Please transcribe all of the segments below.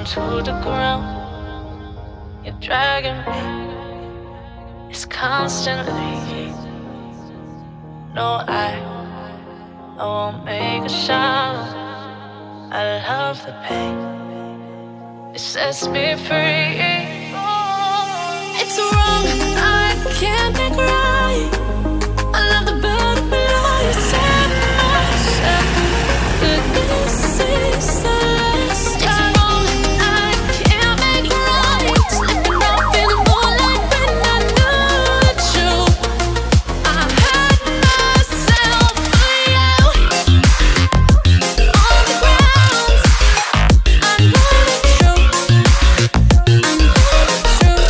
to the ground. You're dragging me. It's constantly. No, I won't make a sound. I love the pain. It sets me free. It's wrong, I can't make right. I love the better below. You set myself, but this is the last time. It's wrong, I can't make right. Slipping off in the moonlight when I knew the truth. I had myself for you. On the ground, I know the truth. I know the truth.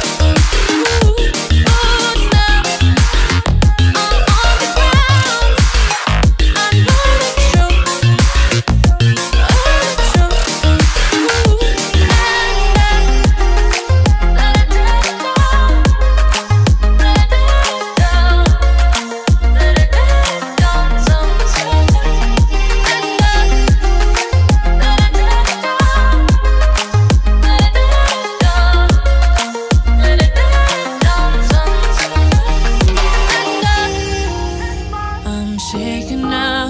I'm shaking now,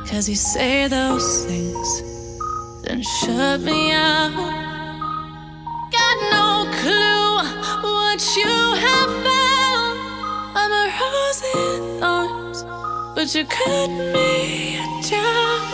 'cause you say those things, then shut me out. Got no clue what you have found. I'm a rose in thorns, but you cut me down.